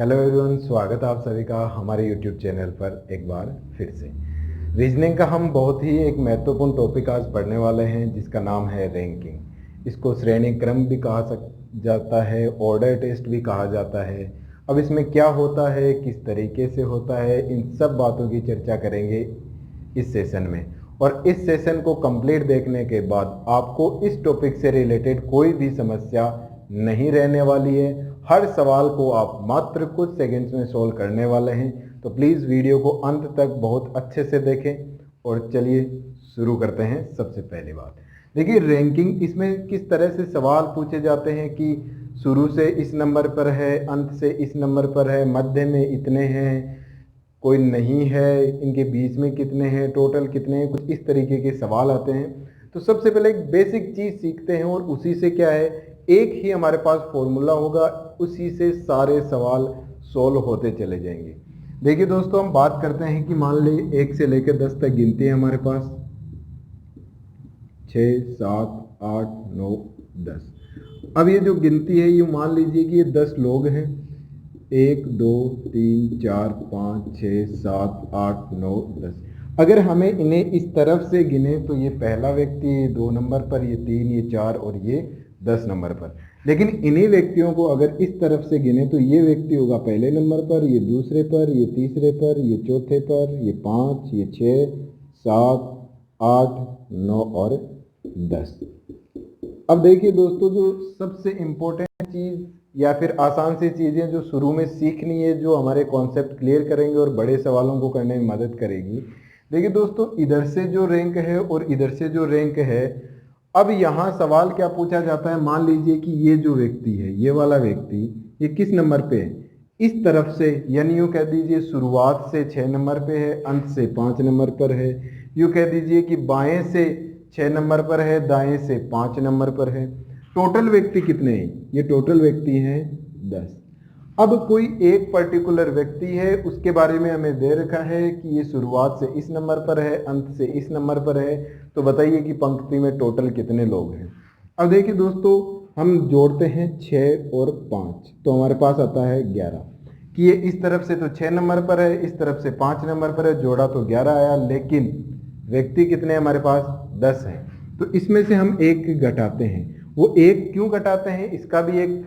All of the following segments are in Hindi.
हेलो एवरीवन, स्वागत है आप सभी का हमारे यूट्यूब चैनल पर एक बार फिर से। रीजनिंग का हम बहुत ही एक महत्वपूर्ण टॉपिक आज पढ़ने वाले हैं जिसका नाम है रैंकिंग। इसको श्रेणी क्रम भी कहा जाता है, ऑर्डर टेस्ट भी कहा जाता है। अब इसमें क्या होता है, किस तरीके से होता है, इन सब बातों की चर्चा करेंगे इस सेशन में। और इस सेशन को कंप्लीट देखने के बाद आपको इस टॉपिक से रिलेटेड कोई भी समस्या नहीं रहने वाली है। हर सवाल को आप मात्र कुछ सेकंड्स में सॉल्व करने वाले हैं। तो प्लीज़ वीडियो को अंत तक बहुत अच्छे से देखें। और चलिए शुरू करते हैं। सबसे पहली बात देखिए, रैंकिंग इसमें किस तरह से सवाल पूछे जाते हैं कि शुरू से इस नंबर पर है, अंत से इस नंबर पर है, मध्य में इतने हैं, कोई नहीं है, इनके बीच में कितने हैं, टोटल कितने हैं, कुछ इस तरीके के सवाल आते हैं। तो सबसे पहले एक बेसिक चीज़ सीखते हैं और उसी से क्या है, एक ही हमारे पास फॉर्मूला होगा, उसी से सारे सवाल सॉल्व होते चले जाएंगे। देखिए दोस्तों, हम बात करते हैं कि मान लीजिए 1 से लेकर 10 तक गिनती है हमारे पास, 6, 7, 8, 9, 10। अब ये जो गिनती है ये मान लीजिए कि ये 10 लोग हैं। 1, 2, 3, 4, 5, 6, 7, 8, 9, 10। अगर हमें इन्हें इस तरफ से गिने तो ये पहला व्यक्ति, ये 2 नंबर पर, ये 3, ये 4 और ये 10 नंबर पर। लेकिन इन्हीं व्यक्तियों को अगर इस तरफ से गिने तो ये व्यक्ति होगा पहले नंबर पर, ये दूसरे पर, ये तीसरे पर, ये चौथे पर, ये 5, ये 6, 7, 8, 9 और 10। अब देखिए दोस्तों, जो सबसे इम्पोर्टेंट चीज़ या फिर आसान सी चीज़ें जो शुरू में सीखनी है, जो हमारे कॉन्सेप्ट क्लियर करेंगे और बड़े सवालों को करने में मदद करेगी। देखिए दोस्तों, इधर से जो रैंक है और इधर से जो रैंक है, अब यहाँ सवाल क्या पूछा जाता है, मान लीजिए कि ये जो व्यक्ति है, ये वाला व्यक्ति, ये किस नंबर पे है, इस तरफ से, यानी यूँ कह दीजिए शुरुआत से 6 नंबर पे है, अंत से 5 नंबर पर है। यूँ कह दीजिए कि बाएं से 6 नंबर पर है, दाएं से 5 नंबर पर है। टोटल व्यक्ति कितने हैं, ये टोटल व्यक्ति हैं 10। अब कोई एक पर्टिकुलर व्यक्ति है, उसके बारे में हमें दे रखा है कि ये शुरुआत से इस नंबर पर है, अंत से इस नंबर पर है। तो बताइए कि पंक्ति में टोटल कितने लोग हैं। अब देखिए दोस्तों, हम जोड़ते हैं 6 और 5, तो हमारे पास आता है 11। कि ये इस तरफ से तो 6 नंबर पर है, इस तरफ से 5 नंबर पर है, जोड़ा तो 11 आया, लेकिन व्यक्ति कितने हमारे पास 10 हैं। तो इसमें से हम एक घटाते हैं। वो एक क्यों घटाते हैं, इसका भी एक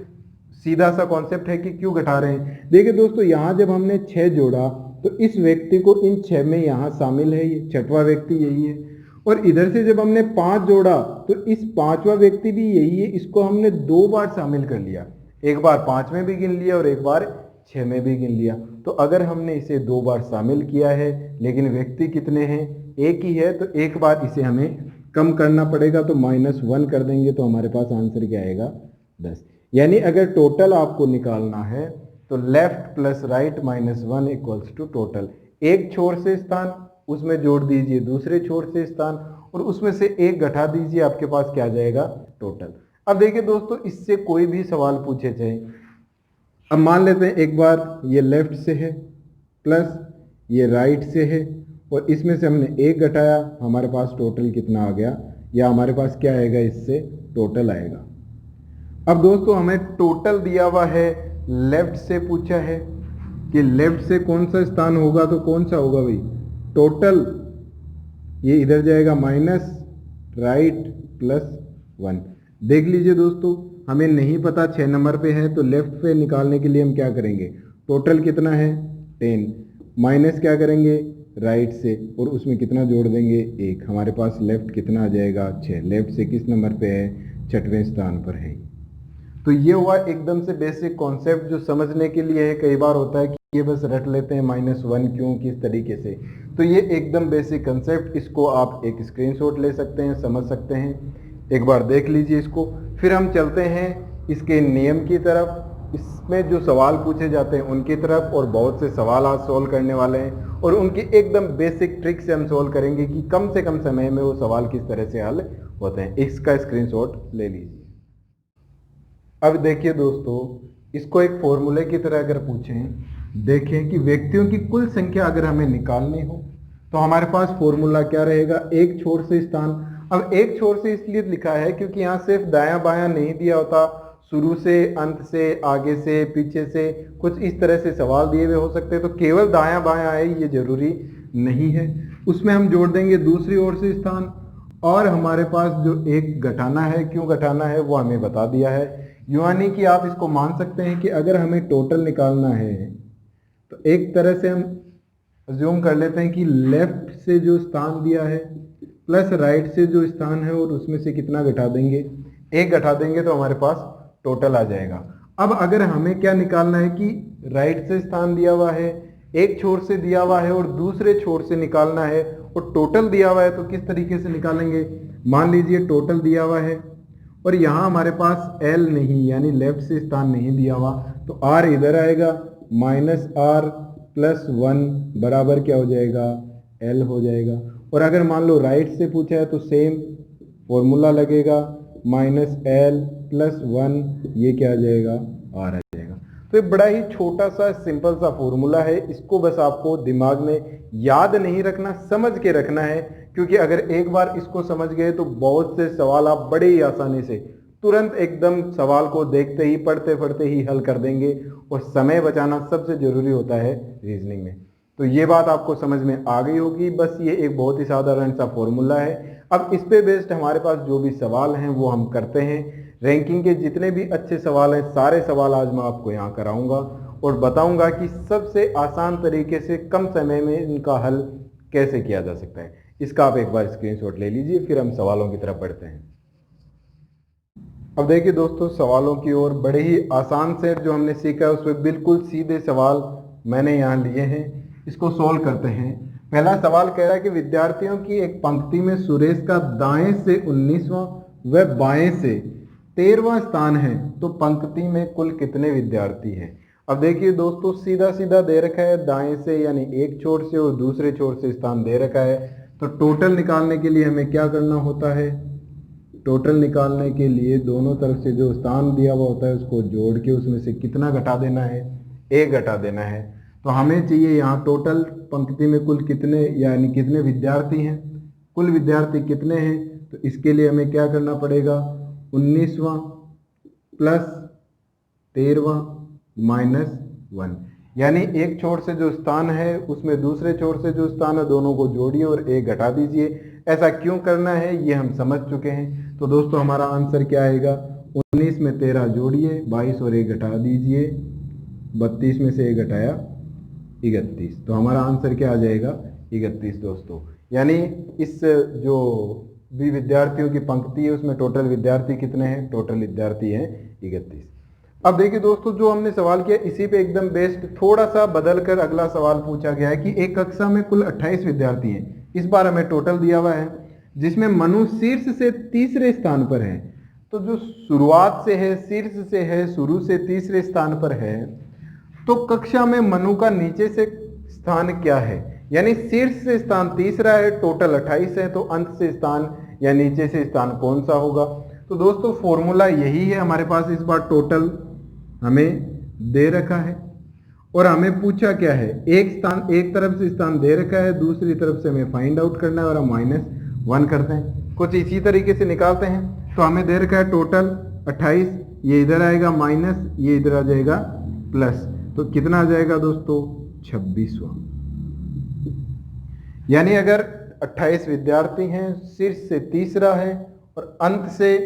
सीधा सा कॉन्सेप्ट है कि क्यों घटा रहे हैं। देखिए दोस्तों, यहाँ जब हमने 6 जोड़ा तो इस व्यक्ति को इन 6 में यहाँ शामिल है, ये छठवां व्यक्ति यही है। और इधर से जब हमने 5 जोड़ा तो इस 5वां व्यक्ति भी यही है, इसको हमने 2 बार शामिल कर लिया। एक बार 5 में भी गिन लिया और एक बार 6 में भी गिन लिया। तो अगर हमने इसे 2 बार शामिल किया है लेकिन व्यक्ति कितने हैं, एक ही है, तो एक बार इसे हमें कम करना पड़ेगा, तो -1 कर देंगे तो हमारे पास आंसर क्या आएगा, 10। यानी अगर टोटल आपको निकालना है तो left plus right -1 equals to total. एक छोर से स्थान, उसमें जोड़ दीजिए दूसरे छोर से स्थान, और उसमें से एक घटा दीजिए, आपके पास क्या आ जाएगा, टोटल। अब देखिए दोस्तों, इससे कोई भी सवाल पूछे जाए। अब मान लेते हैं एक बार ये लेफ्ट से है प्लस ये राइट से है, और इसमें से हमने एक घटाया, हमारे पास टोटल कितना आ गया, या हमारे पास क्या आएगा, इससे टोटल आएगा। अब दोस्तों, हमें टोटल दिया हुआ है, लेफ्ट से पूछा है कि लेफ्ट से कौन सा स्थान होगा, तो कौन सा होगा भाई, टोटल। ये इधर जाएगा माइनस राइट +1। देख लीजिए दोस्तों, हमें नहीं पता 6 नंबर पे है, तो लेफ्ट पे निकालने के लिए हम क्या करेंगे, टोटल कितना है 10, माइनस क्या करेंगे राइट से, और उसमें कितना जोड़ देंगे 1। हमारे पास लेफ्ट कितना आ जाएगा 6। लेफ्ट से किस नंबर पे है, 6वें स्थान पर है। तो ये हुआ एकदम से बेसिक कॉन्सेप्ट जो समझने के लिए है। कई बार होता है कि ये बस रट लेते हैं -1 क्यों, किस तरीके से। तो ये एकदम बेसिक कॉन्सेप्ट, इसको आप एक स्क्रीनशॉट ले सकते हैं, समझ सकते हैं, एक बार देख लीजिए इसको। फिर हम चलते हैं इसके नियम की तरफ। इसमें जो सवाल पूछे जाते हैं उनकी तरफ, और बहुत से सवाल आज सॉल्व करने वाले हैं, और उनकी एकदम बेसिक ट्रिक से हम सॉल्व करेंगे कि कम से कम समय में वो सवाल किस तरह से हल होते हैं। इसका स्क्रीनशॉट ले लीजिए। अब देखिए दोस्तों, इसको एक फॉर्मूले की तरह अगर पूछें, देखें कि व्यक्तियों की कुल संख्या अगर हमें निकालनी हो तो हमारे पास फॉर्मूला क्या रहेगा, एक छोर से स्थान। अब एक छोर से इसलिए लिखा है क्योंकि यहाँ सिर्फ दायां बायां नहीं दिया होता, शुरू से, अंत से, आगे से, पीछे से, कुछ इस तरह से सवाल दिए हुए हो सकते हैं। तो केवल दायां बायां आए ये जरूरी नहीं है। उसमें हम जोड़ देंगे दूसरी ओर से स्थान, और हमारे पास जो एक घटाना है, क्यों घटाना है वो हमें बता दिया है। यानी कि आप इसको मान सकते हैं कि अगर हमें टोटल निकालना है तो एक तरह से हम अज्यूम कर लेते हैं कि लेफ्ट से जो स्थान दिया है प्लस राइट से जो स्थान है और उसमें से कितना घटा देंगे, एक घटा देंगे तो हमारे पास टोटल आ जाएगा। अब अगर हमें क्या निकालना है कि राइट से स्थान दिया हुआ है, एक छोर से दिया हुआ है और दूसरे छोर से निकालना है और टोटल दिया हुआ है, तो किस तरीके से निकालेंगे। मान लीजिए टोटल दिया हुआ है और यहाँ हमारे पास एल नहीं, यानी लेफ्ट से स्थान नहीं दिया हुआ, तो आर इधर आएगा, माइनस आर प्लस 1 बराबर क्या हो जाएगा, एल हो जाएगा। और अगर मान लो राइट से पूछा है तो सेम फॉर्मूला लगेगा, माइनस एल प्लस 1, ये क्या आ जाएगा, आर आ जाएगा। तो ये बड़ा ही छोटा सा सिंपल सा फॉर्मूला है, इसको बस आपको दिमाग में याद नहीं रखना, समझ के रखना है, क्योंकि अगर एक बार इसको समझ गए तो बहुत से सवाल आप बड़े ही आसानी से तुरंत एकदम सवाल को देखते ही, पढ़ते पढ़ते ही हल कर देंगे। और समय बचाना सबसे जरूरी होता है रीजनिंग में। तो ये बात आपको समझ में आ गई होगी। बस ये एक बहुत ही साधारण सा फॉर्मूला है। अब इस पे बेस्ड हमारे पास जो भी सवाल हैं वो हम करते हैं। रैंकिंग के जितने भी अच्छे सवाल हैं, सारे सवाल आज मैं आपको यहाँ कराऊंगा और बताऊंगा कि सबसे आसान तरीके से कम समय में इनका हल कैसे किया जा सकता है। इसका आप एक बार स्क्रीनशॉट ले लीजिए, फिर हम सवालों की तरफ बढ़ते हैं। अब देखिए दोस्तों, सवालों की ओर बड़े ही आसान से जो हमने सीखा है उसमें बिल्कुल सीधे सवाल मैंने यहाँ लिए हैं, इसको सोल्व करते हैं। पहला सवाल कह रहा है कि विद्यार्थियों की एक पंक्ति में सुरेश का दाएं से 19वां व बाएं से 13वां स्थान है, तो पंक्ति में कुल कितने विद्यार्थी हैं। अब देखिए दोस्तों, सीधा सीधा दे रखा है, दाएं से यानी एक छोर से और दूसरे छोर से स्थान दे रखा है। तो टोटल निकालने के लिए हमें क्या करना होता है, टोटल निकालने के लिए दोनों तरफ से जो स्थान दिया हुआ होता है उसको जोड़ के उसमें से कितना घटा देना है, एक घटा देना है। तो हमें चाहिए यहाँ टोटल पंक्ति में कुल कितने, यानी कितने विद्यार्थी हैं, कुल विद्यार्थी कितने हैं। तो इसके लिए हमें क्या करना पड़ेगा, 19वां प्लस 13वां माइनस 1, यानी एक छोर से जो स्थान है उसमें दूसरे छोर से जो स्थान है दोनों को जोड़िए और एक घटा दीजिए। ऐसा क्यों करना है ये हम समझ चुके हैं। तो दोस्तों हमारा आंसर क्या आएगा, 19 में 13 जोड़िए, 22 और एक घटा दीजिए, 32 में से एक घटाया 31, तो हमारा आंसर क्या आ जाएगा, 31 दोस्तों। यानी इस जो भी विद्यार्थियों की पंक्ति है उसमें टोटल विद्यार्थी कितने हैं, टोटल विद्यार्थी हैं 31। अब देखिए दोस्तों, जो हमने सवाल किया इसी पे एकदम बेस्ड थोड़ा सा बदल कर अगला सवाल पूछा गया है कि एक कक्षा में कुल 28 विद्यार्थी हैं। इस बार हमें टोटल दिया हुआ है जिसमें मनु शीर्ष से तीसरे स्थान पर है। तो जो शुरुआत से है, शीर्ष से है, शुरू से तीसरे स्थान पर है, तो कक्षा में मनु का नीचे से स्थान क्या है, यानी शीर्ष से स्थान तीसरा है, टोटल 28 है, तो अंत से स्थान या नीचे से स्थान कौन सा होगा। तो दोस्तों फॉर्मूला यही है हमारे पास। इस बार टोटल हमें दे रखा है और हमें पूछा क्या है, एक स्थान, एक तरफ से स्थान दे रखा है, दूसरी तरफ से हमें फाइंड आउट करना है और हम -1 करते हैं। कुछ इसी तरीके से निकालते हैं। तो हमें दे रखा है टोटल 28, ये इधर आएगा माइनस, ये इधर आ जाएगा प्लस, तो कितना आ जाएगा दोस्तों, 26वां। यानी अगर 28 विद्यार्थी हैं, शीर्ष से तीसरा है और अंत से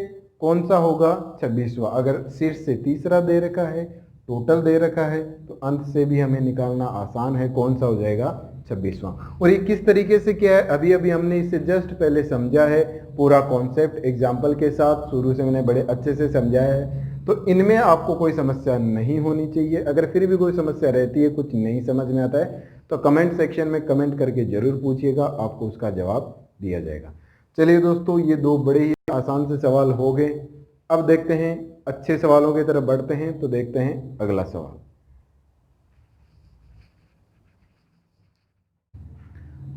कौन सा होगा, 26वां। अगर शीर्ष से तीसरा दे रखा है, टोटल दे रखा है, तो अंत से भी हमें निकालना आसान है, कौन सा हो जाएगा, 26वां। और ये किस तरीके से किया है, अभी अभी हमने इसे जस्ट पहले समझा है, पूरा कॉन्सेप्ट एग्जाम्पल के साथ शुरू से मैंने बड़े अच्छे से समझाया है। तो इनमें आपको कोई समस्या नहीं होनी चाहिए। अगर फिर भी कोई समस्या रहती है, कुछ नहीं समझ में आता है, तो कमेंट सेक्शन में कमेंट करके जरूर पूछिएगा, आपको उसका जवाब दिया जाएगा। चलिए दोस्तों, ये दो बड़े ही आसान से सवाल हो गए। अब देखते हैं, अच्छे सवालों की तरफ बढ़ते हैं। तो देखते हैं अगला सवाल।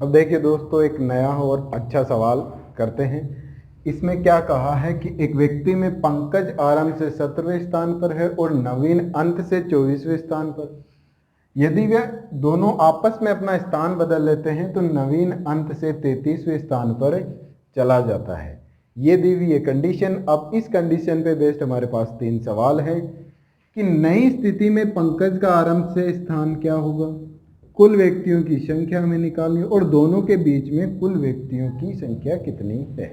अब देखिए दोस्तों, एक नया और अच्छा सवाल करते हैं। इसमें क्या कहा है कि एक व्यक्ति में पंकज आरंभ से 17वें स्थान पर है और नवीन अंत से 24वें स्थान पर। यदि वे दोनों आपस में अपना स्थान बदल लेते हैं तो नवीन अंत से 33वें स्थान पर चला जाता है। ये दी हुई है कंडीशन। अब इस कंडीशन पे बेस्ड हमारे पास 3 सवाल है कि नई स्थिति में पंकज का आरंभ से स्थान क्या होगा, कुल व्यक्तियों की संख्या हमें निकालनी और दोनों के बीच में कुल व्यक्तियों की संख्या कितनी है।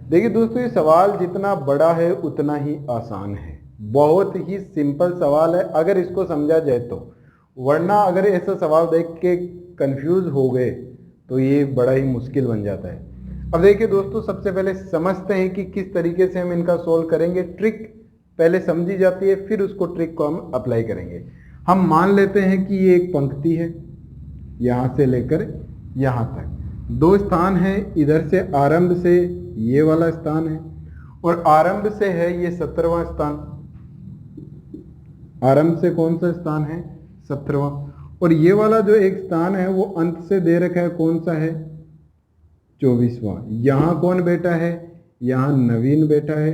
देखिए दोस्तों, ये सवाल जितना बड़ा है उतना ही आसान है, बहुत ही सिंपल सवाल है अगर इसको समझा जाए तो, वरना अगर ऐसा सवाल देख के कंफ्यूज हो गए तो ये बड़ा ही मुश्किल बन जाता है। अब देखिए दोस्तों, सबसे पहले समझते हैं कि किस तरीके से हम इनका सोल्व करेंगे। ट्रिक पहले समझी जाती है, फिर उसको ट्रिक को हम अप्लाई करेंगे। हम मान लेते हैं कि ये एक पंक्ति है, यहाँ से लेकर यहाँ तक 2 स्थान है, इधर से आरंभ से ये वाला स्थान है और आरंभ से है ये 17वां स्थान। आरंभ से कौन सा स्थान है, 17वां। और ये वाला जो एक स्थान है वो अंत से दे रखा है, कौन सा है, 24वां। यहाँ कौन बैठा है, यहाँ नवीन बैठा है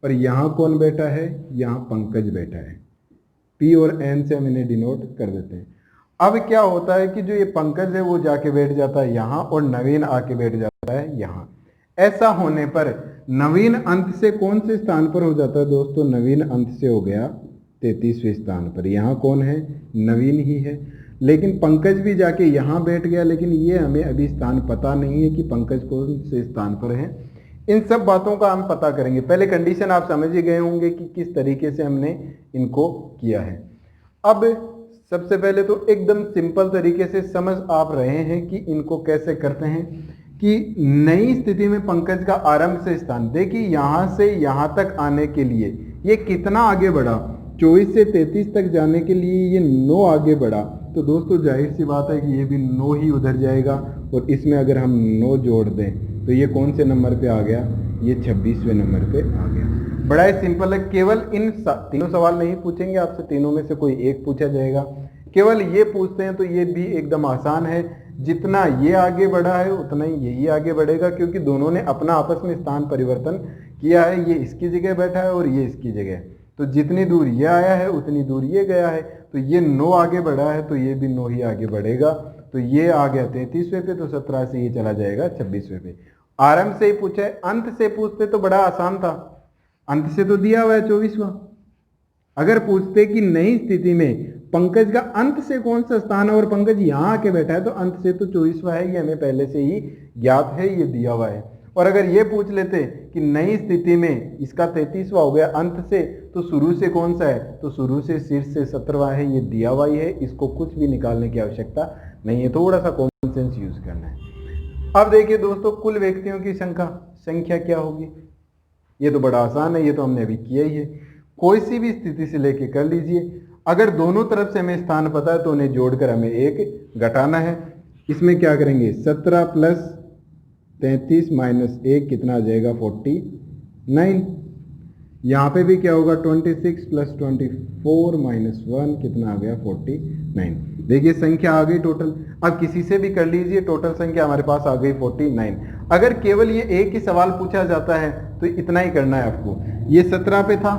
और यहाँ कौन बैठा है, यहाँ पंकज बैठा है। P और N से हम इन्हें डिनोट कर देते हैं। अब क्या होता है कि जो ये पंकज है वो जाके बैठ जाता है यहाँ और नवीन आके बैठ जाता है यहाँ। ऐसा होने पर नवीन अंत से कौन से स्थान पर हो जाता है दोस्तों, नवीन अंत से हो गया 33वें स्थान पर। यहाँ कौन है, नवीन ही है। लेकिन पंकज भी जाके यहाँ बैठ गया, लेकिन ये हमें अभी स्थान पता नहीं है कि पंकज कौन से स्थान पर है। इन सब बातों का हम पता करेंगे। पहले कंडीशन आप समझ ही गए होंगे कि किस तरीके से हमने इनको किया है। अब सबसे पहले तो एकदम सिंपल तरीके से समझ आप रहे हैं कि इनको कैसे करते हैं कि नई स्थिति में पंकज का आरंभ से स्थान, देखिए यहाँ से यहाँ तक आने के लिए ये कितना आगे बढ़ा, 24 से 33 तक जाने के लिए ये 9 आगे बढ़ा। तो दोस्तों जाहिर सी बात है कि ये भी 9 ही उधर जाएगा और इसमें अगर हम 9 जोड़ दें तो ये कौन से नंबर पे आ गया, ये 26वें नंबर पे आ गया। बड़ा ही सिंपल है। केवल इन तीनों सवाल नहीं पूछेंगे आपसे, तीनों में से कोई एक पूछा जाएगा। केवल ये पूछते हैं तो ये भी एकदम आसान है। जितना ये आगे बढ़ा है उतना ही यही आगे बढ़ेगा, क्योंकि दोनों ने अपना आपस में स्थान परिवर्तन किया है। ये इसकी जगह बैठा है और ये इसकी जगह। तो जितनी दूर ये आया है उतनी दूर ये गया है। तो ये 9 आगे बढ़ा है तो ये भी 9 ही आगे बढ़ेगा। तो ये आ गया 33वें पे, तो 17 से ये चला जाएगा 26वें पे। आरंभ से ही पूछा है, अंत से पूछते तो बड़ा आसान था। अंत से तो दिया हुआ है 24वां। अगर पूछते कि नई स्थिति में पंकज का अंत से कौन सा स्थान है और पंकज यहाँ आके बैठा है, तो अंत से तो 24वां है, ये हमें पहले से ही ज्ञात है, ये दिया हुआ है। और अगर ये पूछ लेते कि नई स्थिति में इसका 33वां हो गया अंत से, तो शुरू से कौन सा है, तो शुरू से शीर्ष से 17वां है, ये दिया हुआ ही है। इसको कुछ भी निकालने की आवश्यकता नहीं है, थोड़ा सा कॉमन सेंस यूज करना है। अब देखिए दोस्तों, कुल व्यक्तियों की संख्या क्या होगी, ये तो बड़ा आसान है, ये तो हमने अभी किया ही है। कोई सी भी स्थिति से लेके कर लीजिए। अगर दोनों तरफ से हमें स्थान पता है तो उन्हें जोड़कर हमें एक घटाना है। इसमें क्या करेंगे, 17 प्लस 33 माइनस 1 कितना आ जाएगा, 49। यहाँ पे भी क्या होगा, 26 प्लस 24 माइनस 1 कितना आ गया, 49। देखिए संख्या आ गई टोटल। अब किसी से भी कर लीजिए, टोटल संख्या हमारे पास आ गई 49। अगर केवल ये एक ही सवाल पूछा जाता है तो इतना ही करना है आपको। ये 17 पे था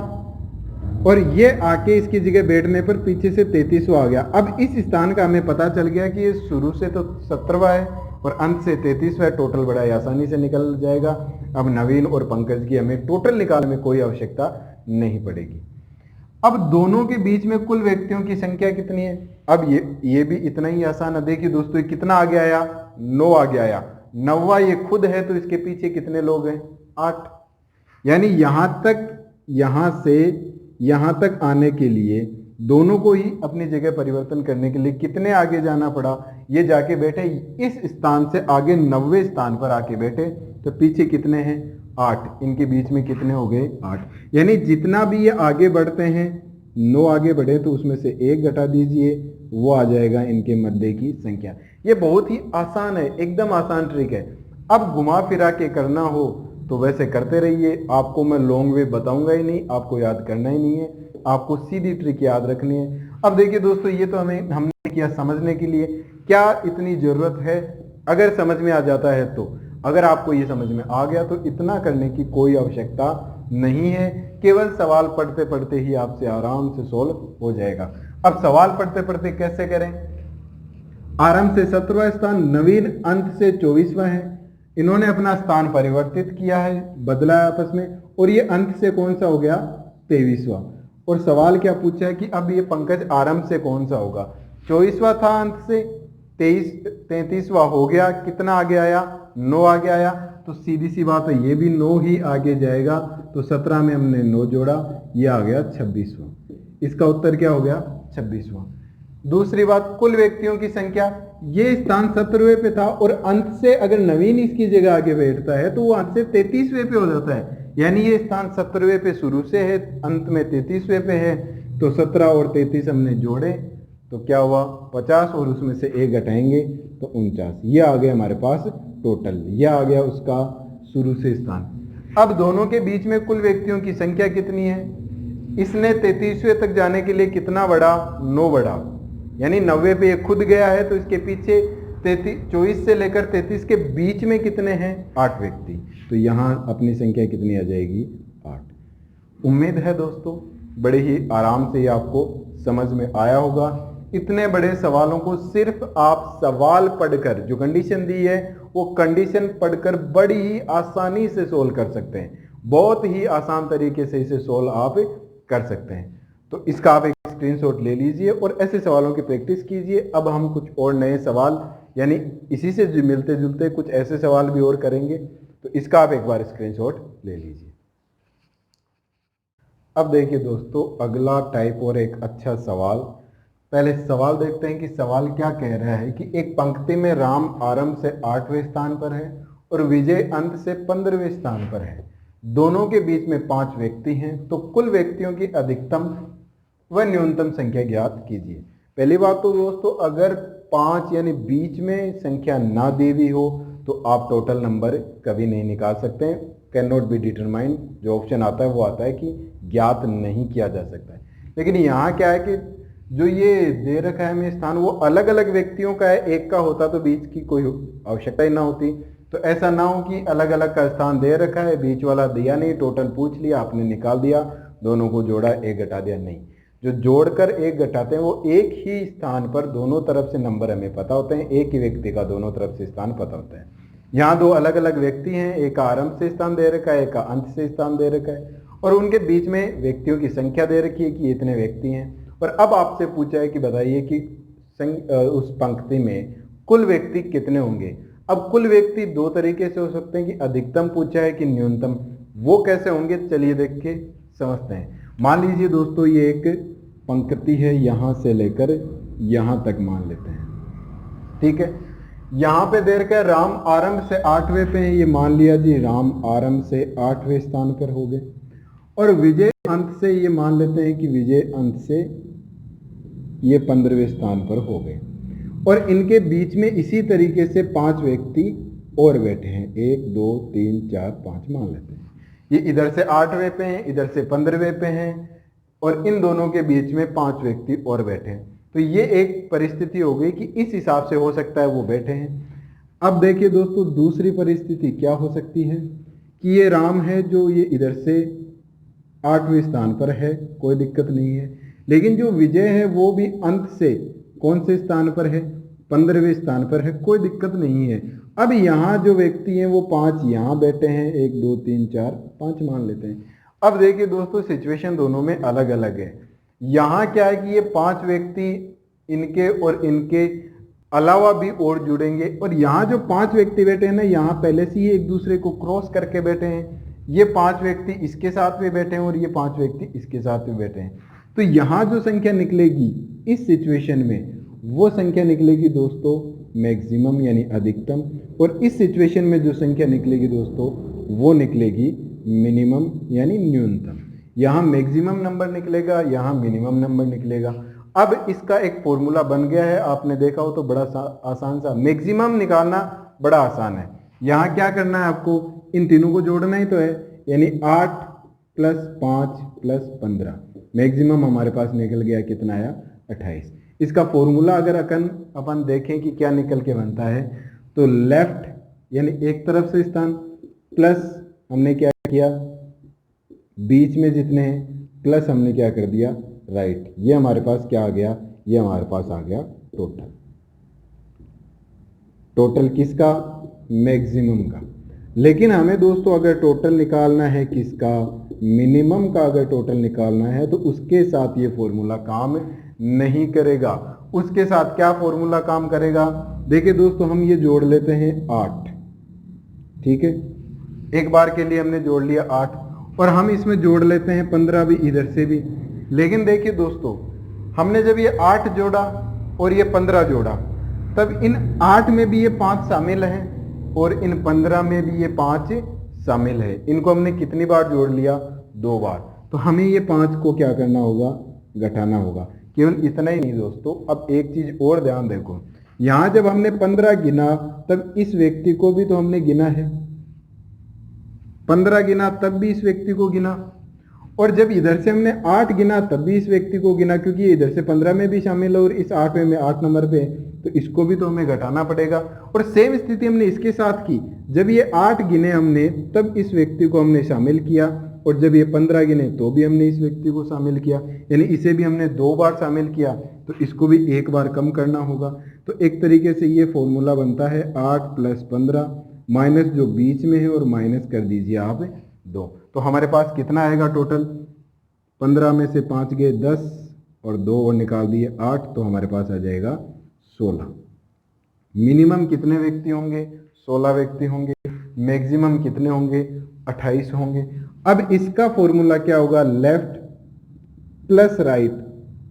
और ये आके इसकी जगह बैठने पर पीछे से 33वां आ गया। अब इस स्थान का हमें पता चल गया कि ये शुरू से तो 17वां है और अंत से 33वां है। टोटल बड़ा आसानी से निकल जाएगा। अब नवीन और पंकज की हमें टोटल निकालने में कोई आवश्यकता नहीं पड़ेगी। अब दोनों के बीच में कुल व्यक्तियों की संख्या कितनी है, अब ये भी इतना ही आसान है। देखिए दोस्तों, कितना आगे आया, 9 आगे आया। 9वां ये खुद है तो इसके पीछे कितने लोग हैं, 8। यानी यहां से यहां तक आने के लिए दोनों को ही अपनी जगह परिवर्तन करने के लिए कितने आगे जाना पड़ा, ये जाके बैठे इस स्थान से आगे 90वें स्थान पर आके बैठे। तो पीछे कितने हैं, 8। इनके बीच में कितने हो गए, 8। यानी जितना भी ये आगे बढ़ते हैं, 9 आगे बढ़े तो उसमें से 1 घटा दीजिए, वो आ जाएगा इनके मध्य की संख्या। ये बहुत ही आसान है, एकदम आसान ट्रिक है। अब घुमा फिरा के करना हो तो वैसे करते रहिए। आपको मैं लॉन्ग वे बताऊंगा ही नहीं, आपको याद करना ही नहीं है, आपको सीधी ट्रिक याद रखनी है। अब देखिए दोस्तों, ये तो हमने किया समझने के लिए। क्या इतनी जरूरत है, अगर समझ में आ जाता है तो। अगर आपको ये समझ में आ गया तो इतना करने की कोई आवश्यकता नहीं है। केवल सवाल पढ़ते पढ़ते ही आपसे आराम से सोल्व हो जाएगा। अब सवाल पढ़ते पढ़ते कैसे करें, आरंभ से 17वां स्थान, नवीन अंत से 24वां है। इन्होंने अपना स्थान परिवर्तित किया है, बदला है आपस में, और ये अंत से कौन सा हो गया, 23वां। और सवाल क्या पूछा है कि अब ये पंकज आरंभ से कौन सा होगा, 24वां था अंत से, 33वां हो गया, कितना आगे आया, 9 आगे आया, तो सीधी सी बात है ये भी 9 ही आगे जाएगा, तो 17 में हमने 9 जोड़ा, ये आ गया 26वां। इसका उत्तर क्या हो गया, 26वां। दूसरी बात, कुल व्यक्तियों की संख्या, ये स्थान 17वें पे था और अंत से अगर नवीन इसकी जगह आगे बैठता है तो वो अंत से 33वें पे हो जाता है, यानी ये स्थान 17वें पे शुरू से है, अंत में 33वें पे है, तो 17 और 33 हमने जोड़े तो क्या हुआ, 50, और उसमें से 1 घटाएंगे तो 49। ये आ गया हमारे पास टोटल, यह आ गया उसका शुरू से स्थान। अब दोनों के बीच में कुल व्यक्तियों की संख्या कितनी है, इसने 33वें तक जाने के लिए कितना बढ़ा, 9 बढ़ा, यानी 90 पे ये खुद गया है, तो इसके पीछे 24 से लेकर 33 के बीच में कितने हैं, 8 व्यक्ति। तो यहाँ अपनी संख्या कितनी आ जाएगी, 8। उम्मीद है दोस्तों बड़े ही आराम से ये आपको समझ में आया होगा। इतने बड़े सवालों को सिर्फ आप सवाल पढ़कर, जो कंडीशन दी है वो कंडीशन पढ़कर बड़ी ही आसानी से सोल्व कर सकते हैं, बहुत ही आसान तरीके से इसे सोल्व आप कर सकते हैं। तो इसका आप एक स्क्रीनशॉट ले लीजिए और ऐसे सवालों की प्रैक्टिस कीजिए। अब हम कुछ और नए सवाल, यानी इसी से मिलते जुलते कुछ ऐसे सवाल भी और करेंगे, तो इसका आप एक बार स्क्रीनशॉट ले लीजिए। अब देखिए दोस्तों, अगला टाइप और एक अच्छा सवाल। पहले सवाल देखते हैं कि सवाल क्या कह रहा है कि एक पंक्ति में राम आरंभ से 8वें स्थान पर है और विजय अंत से 15वें स्थान पर है। दोनों के बीच में 5 व्यक्ति हैं, तो कुल व्यक्तियों की अधिकतम व न्यूनतम संख्या ज्ञात कीजिए। पहली बात तो दोस्तों, अगर 5 यानी बीच में संख्या ना दी हुई हो तो आप टोटल नंबर कभी नहीं निकाल सकते हैं। कैन नॉट बी डिटरमाइंड, जो ऑप्शन आता है वो आता है कि ज्ञात नहीं किया जा सकता है। लेकिन यहाँ क्या है कि जो ये दे रखा है हमें स्थान, वो अलग अलग व्यक्तियों का है, एक का होता तो बीच की कोई आवश्यकता ही ना होती। तो ऐसा ना हो कि अलग अलग का स्थान दे रखा है, बीच वाला दिया नहीं, टोटल पूछ लिया, आपने निकाल दिया, दोनों को जोड़ा, 1 घटा दिया, नहीं। जो जोड़कर 1 घटाते हैं वो एक ही स्थान पर दोनों तरफ से नंबर हमें पता होते हैं, एक ही व्यक्ति का दोनों तरफ से स्थान पता होता है। यहाँ 2 अलग अलग व्यक्ति हैं, एक का आरंभ से स्थान दे रखा है, एक का अंत से स्थान दे रखा है, और उनके बीच में व्यक्तियों की संख्या दे रखी है कि इतने व्यक्ति हैं। और अब आपसे पूछा है कि बताइए कि उस पंक्ति में कुल व्यक्ति कितने होंगे। अब कुल व्यक्ति 2 तरीके से हो सकते हैं कि अधिकतम पूछा है कि न्यूनतम, वो कैसे होंगे चलिए देख के समझते हैं। मान लीजिए दोस्तों ये एक पंक्ति है, यहाँ से लेकर यहाँ तक मान लेते हैं, ठीक है। यहाँ पे दे रखा है राम आरंभ से 8वें पे है, ये मान लिया जी राम आरंभ से 8वें स्थान पर हो गए, और विजय अंत से ये मान लेते हैं कि विजय अंत से ये 15वें स्थान पर हो गए, और इनके बीच में इसी तरीके से 5 व्यक्ति और बैठे हैं, 1 2 3 4 5 मान लेते हैं। ये इधर से 8वें पे हैं, इधर से 15वें पे हैं, और इन दोनों के बीच में 5 व्यक्ति और बैठे हैं। तो ये एक परिस्थिति हो गई कि इस हिसाब से हो सकता है वो बैठे हैं। अब देखिए दोस्तों, दूसरी परिस्थिति क्या हो सकती है कि ये राम है जो ये इधर से 8वें स्थान पर है, कोई दिक्कत नहीं है, लेकिन जो विजय है वो भी अंत से कौन से स्थान पर है, 15वें स्थान पर है, कोई दिक्कत नहीं है। अब यहाँ जो व्यक्ति हैं वो 5 यहाँ बैठे हैं, 1 2 3 4 5 मान लेते हैं। अब देखिए दोस्तों, सिचुएशन दोनों में अलग अलग है। यहाँ क्या है कि ये 5 व्यक्ति इनके और इनके अलावा भी और जुड़ेंगे, और यहाँ जो 5 व्यक्ति बैठे हैं ना, यहाँ पहले से ही एक दूसरे को क्रॉस करके बैठे हैं। ये 5 व्यक्ति इसके साथ में बैठे हैं और ये 5 व्यक्ति इसके साथ में बैठे हैं। तो यहाँ जो संख्या निकलेगी इस सिचुएशन में, वो संख्या निकलेगी दोस्तों मैक्सिमम यानी अधिकतम, और इस सिचुएशन में जो संख्या निकलेगी दोस्तों वो निकलेगी मिनिमम यानी न्यूनतम। यहाँ मैक्सिमम नंबर निकलेगा, यहाँ मिनिमम नंबर निकलेगा। अब इसका एक फॉर्मूला बन गया है, आपने देखा हो तो बड़ा आसान सा, मैक्सिमम निकालना बड़ा आसान है। यहाँ क्या करना है आपको, इन तीनों को जोड़ना ही तो है, यानी 8 + 5 + 15, मैक्सिमम हमारे पास निकल गया, कितना आया 28। इसका फॉर्मूला अगर अपन देखें कि क्या निकल के बनता है, तो लेफ्ट यानी एक तरफ से स्थान प्लस हमने क्या किया बीच में जितने हैं, प्लस हमने क्या कर दिया राइट, ये हमारे पास क्या आ गया, ये हमारे पास आ गया टोटल। टोटल किसका, मैक्सिमम का। लेकिन हमें दोस्तों अगर टोटल निकालना है किसका, मिनिमम का अगर टोटल निकालना है तो उसके साथ ये फॉर्मूला काम नहीं करेगा। उसके साथ क्या फॉर्मूला काम करेगा, देखिए दोस्तों हम ये जोड़ लेते हैं 8, ठीक है, एक बार के लिए हमने जोड़ लिया 8 और हम इसमें जोड़ लेते हैं 15 भी इधर से भी। लेकिन देखिए दोस्तों हमने जब ये 8 जोड़ा और ये 15 जोड़ा तब इन 8 में भी ये 5 शामिल हैं और इन 15 में भी ये 5 शामिल है। इनको हमने कितनी बार जोड़ लिया, 2 बार। तो हमें ये 5 को क्या करना होगा, घटाना होगा। केवल इतना ही नहीं दोस्तों, अब एक चीज और ध्यान देखो, यहां जब हमने 15 गिना तब इस व्यक्ति को भी तो हमने गिना है, 15 गिना तब भी इस व्यक्ति को गिना, और जब इधर से हमने 8 गिना तब भी इस व्यक्ति को गिना, क्योंकि इधर से 15 में भी शामिल है और इस 8 में 8 नंबर पे, तो इसको भी तो हमें घटाना पड़ेगा। और सेम स्थिति हमने इसके साथ की, जब ये 8 गिने हमने तब इस व्यक्ति को हमने शामिल किया, और जब ये 15 गिने तो भी हमने इस व्यक्ति को शामिल किया, यानी इसे भी हमने 2 बार शामिल किया, तो इसको भी 1 बार कम करना होगा। तो एक तरीके से ये फॉर्मूला बनता है 8 + 15 माइनस जो बीच में है और माइनस कर दीजिए आप 2। तो हमारे पास कितना आएगा टोटल, 15 में से 5 गए 10 और 2 और निकाल दिए 8, तो हमारे पास आ जाएगा 16। मिनिमम कितने व्यक्ति होंगे, 16 व्यक्ति होंगे। मैक्सिमम कितने होंगे, 28 होंगे। अब इसका फॉर्मूला क्या होगा, लेफ्ट प्लस राइट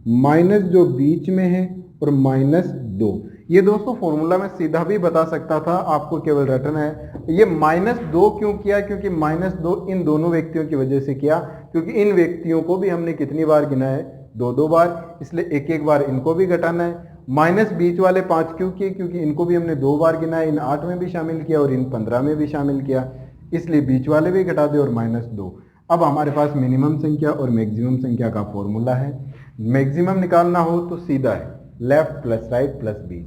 माइनस जो बीच में है और माइनस 2। ये दोस्तों फॉर्मूला मैं सीधा भी बता सकता था, आपको केवल रटना है। ये -2 क्यों किया, क्योंकि -2 इन दोनों व्यक्तियों की वजह से किया, क्योंकि इन व्यक्तियों को भी हमने कितनी बार गिना है, 2-2 बार, इसलिए 1-1 बार इनको भी घटाना है। माइनस बीच वाले 5 क्यों किए, क्योंकि इनको भी हमने 2 बार गिना है, इन 8 में भी शामिल किया और इन 15 में भी शामिल किया, इसलिए बीच वाले भी घटा दे और -2। अब हमारे पास मिनिमम संख्या और मैक्सिमम संख्या का फॉर्मूला है। मैक्सिमम निकालना हो तो सीधा है लेफ्ट प्लस राइट प्लस बीच,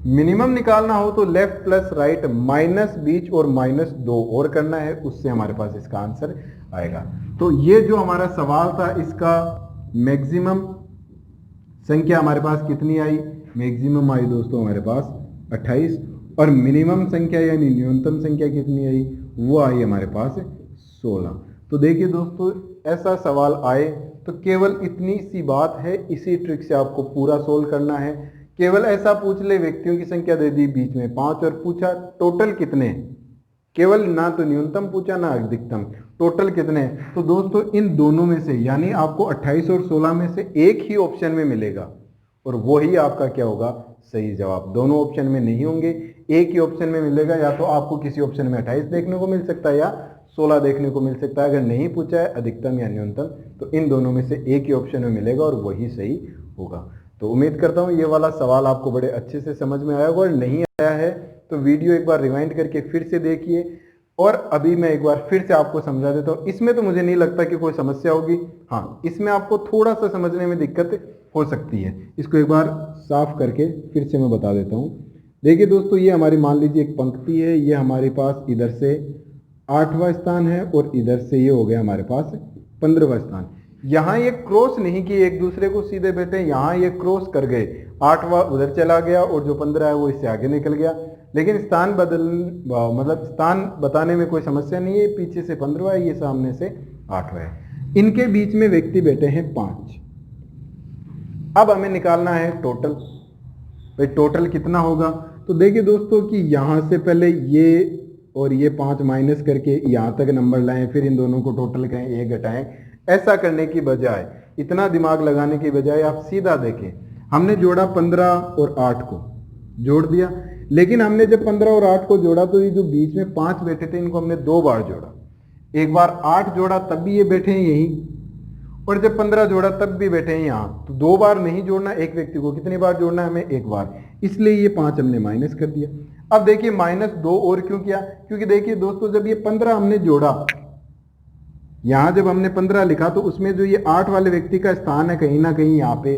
मिनिमम निकालना हो तो लेफ्ट प्लस राइट माइनस बीच और -2 और करना है, उससे हमारे पास इसका आंसर आएगा। तो ये जो हमारा सवाल था, इसका मैक्सिमम संख्या हमारे पास कितनी आई, मैक्सिमम आई दोस्तों हमारे पास 28, और मिनिमम संख्या यानी न्यूनतम संख्या कितनी आई, वो आई हमारे पास 16। तो देखिए दोस्तों ऐसा सवाल आए तो केवल इतनी सी बात है, इसी ट्रिक से आपको पूरा सोल्व करना है। केवल ऐसा पूछ ले, व्यक्तियों की संख्या दे दी बीच में 5 और पूछा टोटल कितने, केवल ना तो न्यूनतम पूछा ना अधिकतम, टोटल कितने। तो दोस्तों इन दोनों में से यानी आपको 28 और 16 में से एक ही ऑप्शन में मिलेगा और वो ही आपका क्या होगा, सही जवाब। दोनों ऑप्शन में नहीं होंगे, एक ही ऑप्शन में मिलेगा। या तो आपको किसी ऑप्शन में 28 देखने को मिल सकता है या 16 देखने को मिल सकता है। अगर नहीं पूछा है अधिकतम या न्यूनतम, तो इन दोनों में से एक ही ऑप्शन में मिलेगा और वही सही होगा। तो उम्मीद करता हूँ ये वाला सवाल आपको बड़े अच्छे से समझ में आया होगा, और नहीं आया है तो वीडियो एक बार रिवाइंड करके फिर से देखिए। और अभी मैं एक बार फिर से आपको समझा देता हूँ। इसमें तो मुझे नहीं लगता कि कोई समस्या होगी, हाँ इसमें आपको थोड़ा सा समझने में दिक्कत हो सकती है। इसको एक बार साफ करके फिर से मैं बता देता हूँ। देखिए दोस्तों, ये हमारी मान लीजिए एक पंक्ति है, ये हमारे पास इधर से 8वां स्थान है और इधर से ये हो गया हमारे पास 15वां स्थान। यहाँ ये क्रॉस नहीं किए एक दूसरे को सीधे बैठे, यहाँ ये क्रॉस कर गए, 8वां उधर चला गया और जो 15 है वो इससे आगे निकल गया। लेकिन स्थान मतलब स्थान बताने में कोई समस्या नहीं है। पीछे से 15वां है, ये सामने से 8वां है, इनके बीच में व्यक्ति बैठे हैं 5। अब हमें निकालना है टोटल। भाई टोटल कितना होगा, तो देखिए दोस्तों कि यहाँ से पहले ये और ये 5 माइनस करके यहाँ तक नंबर लाएं, फिर इन दोनों को टोटल करें, ये घटाएं। ऐसा करने की बजाय, इतना दिमाग लगाने की बजाय आप सीधा देखें, हमने जोड़ा 15 और 8 को जोड़ दिया, लेकिन हमने जब 15 और 8 को जोड़ा तो ये जो बीच में 5 बैठे थे इनको हमने 2 बार जोड़ा। एक बार 8 जोड़ा तब भी ये बैठे हैं यहीं, और जब 15 जोड़ा तब भी बैठे हैं यहाँ। तो 2 बार नहीं जोड़ना, एक व्यक्ति को कितनी बार जोड़ना है, हमें 1 बार, इसलिए ये 5 हमने माइनस कर दिया। अब देखिए -2 और क्यों किया, क्योंकि देखिए दोस्तों जब ये 15 हमने जोड़ा, यहां जब हमने 15 लिखा तो उसमें जो ये 8 वाले व्यक्ति का स्थान है कहीं ना कहीं यहाँ पे,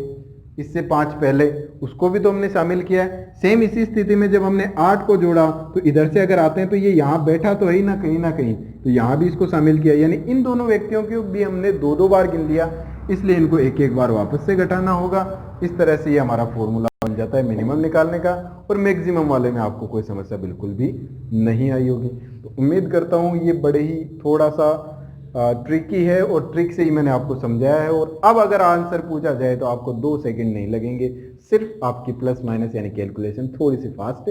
इससे 5 पहले, उसको भी तो हमने शामिल किया है। सेम इसी स्थिति में जब हमने 8 को जोड़ा तो इधर से अगर आते हैं तो ये यहाँ बैठा तो है ही ना कहीं, तो यहाँ भी इसको शामिल किया, यानी इन दोनों व्यक्तियों को भी हमने 2-2 बार गिन लिया, इसलिए इनको 1-1 बार वापस से घटाना होगा। इस तरह से ये हमारा फॉर्मूला बन जाता है मिनिमम निकालने का, और मैक्सिमम वाले में आपको कोई समस्या बिल्कुल भी नहीं आई होगी। तो उम्मीद करता हूँ ये बड़े ही थोड़ा सा ट्रिकी है, और ट्रिक से ही मैंने आपको समझाया है। और अब अगर आंसर पूछा जाए तो आपको 2 सेकंड नहीं लगेंगे, सिर्फ आपकी प्लस माइनस यानी कैलकुलेशन थोड़ी सी फास्ट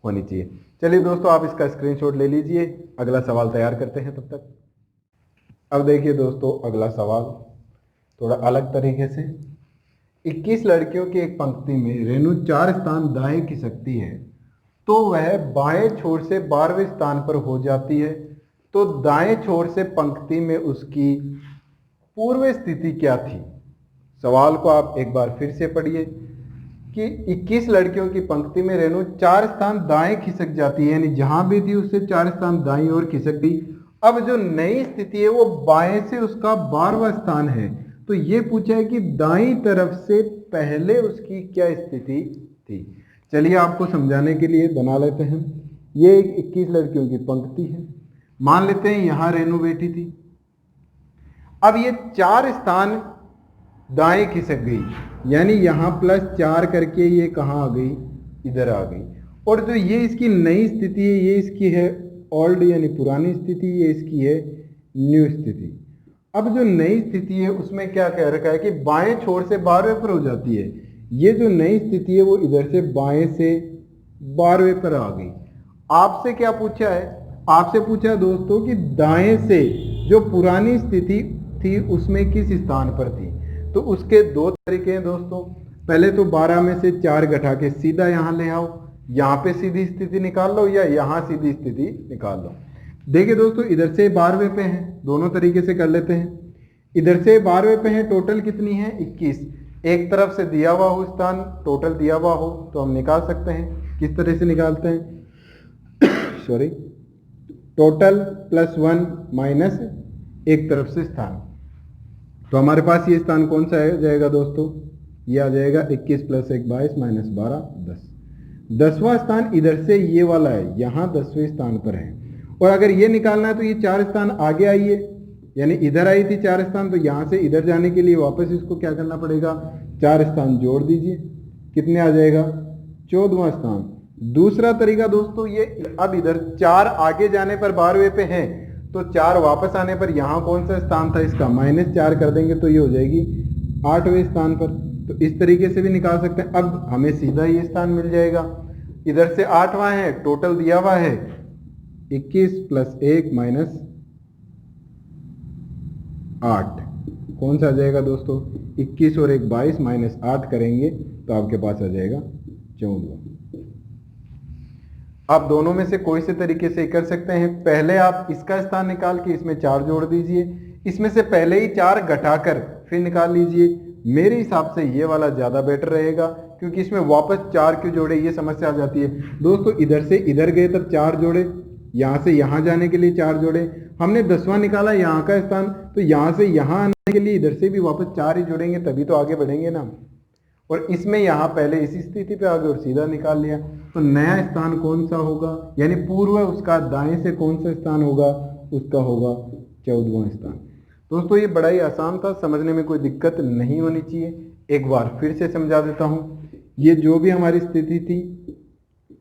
होनी चाहिए। चलिए दोस्तों, आप इसका स्क्रीनशॉट ले लीजिए, अगला सवाल तैयार करते हैं तब तक। अब देखिए दोस्तों, अगला सवाल थोड़ा अलग तरीके से। 21 लड़कियों की एक पंक्ति में रेणु 4 स्थान दाएं खिसकती है, तो वह बाएं छोर से 12वें स्थान पर हो जाती है, तो दाएं छोर से पंक्ति में उसकी पूर्व स्थिति क्या थी। सवाल को आप एक बार फिर से पढ़िए कि 21 लड़कियों की पंक्ति में रेणु 4 स्थान दाएं खिसक जाती है, यानी जहां भी थी उससे 4 स्थान दाईं ओर खिसक गई। अब जो नई स्थिति है वो बाएं से उसका 12वां स्थान है, तो ये पूछा है कि दाईं तरफ से पहले उसकी क्या स्थिति थी। चलिए आपको समझाने के लिए बना लेते हैं। ये एक 21 लड़कियों की पंक्ति है, मान लेते हैं यहां रेणु बैठी थी। अब ये 4 स्थान दाएं खिसक गई, यानी यहां +4 करके ये कहां आ गई, इधर आ गई। और जो ये इसकी नई स्थिति है, ये इसकी है ओल्ड यानी पुरानी स्थिति, ये इसकी है न्यू स्थिति। अब जो नई स्थिति है उसमें क्या कह रखा है कि बाएं छोर से 12वें पर हो जाती है। ये जो नई स्थिति है वो इधर से बाएं से 12वें पर आ गई। आपसे क्या पूछा है, आपसे पूछा है दोस्तों कि दाएं से जो पुरानी स्थिति थी उसमें किस स्थान पर थी। तो उसके 2 तरीके हैं दोस्तों। पहले तो 12 में से 4 घटा के सीधा यहां ले आओ, यहां पे सीधी स्थिति निकाल लो, या यहां सीधी स्थिति निकाल लो। देखिए दोस्तों, इधर से 12वें पे है, दोनों तरीके से कर लेते हैं। इधर से 12वें पे है, टोटल कितनी है 21। एक तरफ से दिया हुआ हो स्थान, टोटल दिया हुआ हो तो हम निकाल सकते हैं। किस तरह से निकालते हैं सॉरी, टोटल +1 माइनस एक तरफ से स्थान। तो हमारे पास ये स्थान कौन सा है जाएगा दोस्तों, ये आ जाएगा 21 + 1 22 - 12 10। 10वां स्थान इधर से ये वाला है, यहाँ 10वें स्थान पर है। और अगर ये निकालना है तो ये 4 स्थान आगे आई है, यानी इधर आई थी 4 स्थान, तो यहाँ से इधर जाने के लिए वापस इसको क्या करना पड़ेगा, 4 स्थान जोड़ दीजिए, कितने आ जाएगा 14वां स्थान। दूसरा तरीका दोस्तों ये, अब इधर 4 आगे जाने पर 12वें पे है, तो 4 वापस आने पर यहाँ कौन सा स्थान था इसका, -4 कर देंगे तो ये हो जाएगी 8वें स्थान पर। तो इस तरीके से भी निकाल सकते हैं। अब हमें सीधा ये स्थान मिल जाएगा, इधर से 8वां है, टोटल दिया हुआ है 21 + 1 - 8, कौन सा आ जाएगा दोस्तों, 21 और 1 22 -8 करेंगे तो आपके पास आ जाएगा 14। आप दोनों में से कोई से तरीके से कर सकते हैं। पहले आप इसका स्थान निकाल के इसमें 4 जोड़ दीजिए, इसमें से पहले ही 4 घटाकर फिर निकाल लीजिए। मेरे हिसाब से ये वाला ज़्यादा बेटर रहेगा, क्योंकि इसमें वापस 4 क्यों जोड़े, ये समस्या आ जाती है दोस्तों। इधर से इधर गए तब 4 जोड़े, यहाँ से यहाँ जाने के लिए 4 जोड़े, हमने 10वां निकाला यहाँ का स्थान, तो यहाँ से यहाँ आने के लिए इधर से भी वापस 4 ही जोड़ेंगे, तभी तो आगे बढ़ेंगे ना। और इसमें यहाँ पहले इसी स्थिति पे आ गए और सीधा निकाल लिया, तो नया स्थान कौन सा होगा, यानी पूर्व उसका दाएं से कौन सा स्थान होगा, उसका होगा 14वां स्थान। दोस्तों ये बड़ा ही आसान था, समझने में कोई दिक्कत नहीं होनी चाहिए। एक बार फिर से समझा देता हूँ। ये जो भी हमारी स्थिति थी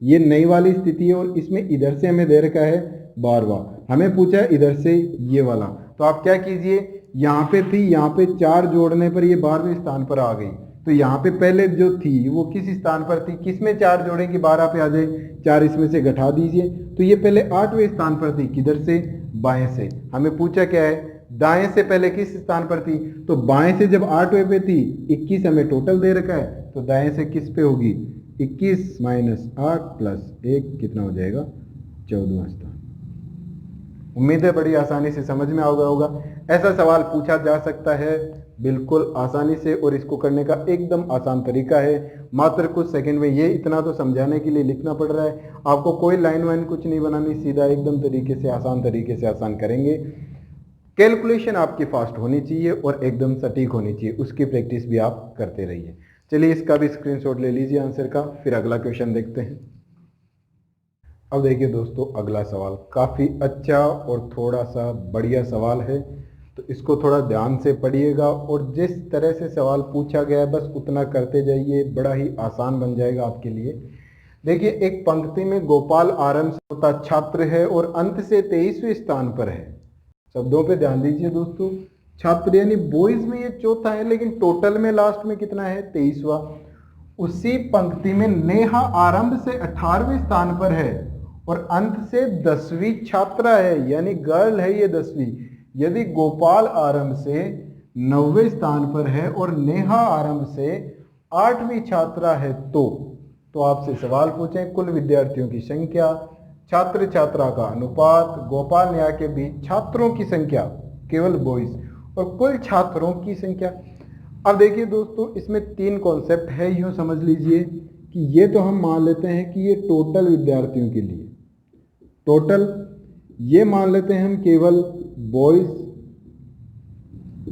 ये नई वाली स्थिति है, और इसमें इधर से हमें दे रखा है 12वां, हमें पूछा है इधर से ये वाला। तो आप क्या कीजिए, यहाँ पे थी, यहाँ पे 4 जोड़ने पर ये 12वें स्थान पर आ गई। तो यहाँ पे पहले जो थी वो किस स्थान पर थी, किस में 4 जोड़े कि 12 पे आ जाए, 4 इसमें से घटा दीजिए, तो ये पहले 8वें स्थान पर थी, किधर से, बाएं से। हमें पूछा क्या है, दाएं से पहले किस स्थान पर थी, तो बाएं से जब 8वें पे थी, 21 हमें टोटल दे रखा है, तो दाएं से किस पे होगी, 21 - 8 + 1 कितना हो जाएगा 14वां स्थान। उम्मीद है बड़ी आसानी से समझ में आ गया होगा। ऐसा सवाल पूछा जा सकता है बिल्कुल आसानी से, और इसको करने का एकदम आसान तरीका है, मात्र कुछ सेकंड में। ये इतना तो समझाने के लिए लिखना पड़ रहा है, आपको कोई लाइन वाइन कुछ नहीं बनानी, सीधा एकदम तरीके से आसान करेंगे। कैलकुलेशन आपकी फास्ट होनी चाहिए और एकदम सटीक होनी चाहिए, उसकी प्रैक्टिस भी आप करते रहिए। चलिए इसका भी स्क्रीनशॉट ले लीजिए आंसर का, फिर अगला क्वेश्चन देखते हैं। अब देखिए दोस्तों, अगला सवाल काफ़ी अच्छा और थोड़ा सा बढ़िया सवाल है, तो इसको थोड़ा ध्यान से पढ़िएगा और जिस तरह से सवाल पूछा गया है बस उतना करते जाइए, बड़ा ही आसान बन जाएगा आपके लिए। देखिए, एक पंक्ति में गोपाल आरंभ से होता छात्र है और अंत से 23वें स्थान पर है। शब्दों पे ध्यान दीजिए दोस्तों, छात्र यानी बॉयज में ये चौथा है, लेकिन टोटल में लास्ट में कितना है, 23वां। उसी पंक्ति में नेहा आरंभ से 18वें स्थान पर है और अंत से 10वीं छात्रा है, यानी गर्ल है ये 10वीं। यदि गोपाल आरंभ से 9वें स्थान पर है और नेहा आरंभ से 8वीं छात्रा है तो आपसे सवाल पूछें कुल विद्यार्थियों की संख्या, छात्र छात्रा का अनुपात, गोपाल नेहा के बीच छात्रों की संख्या केवल बॉयज, और कुल छात्रों की संख्या। अब देखिए दोस्तों, इसमें 3 कॉन्सेप्ट है, यूं समझ लीजिए कि ये तो हम मान लेते हैं कि ये टोटल विद्यार्थियों के लिए, टोटल ये मान लेते हैं हम केवल बॉयज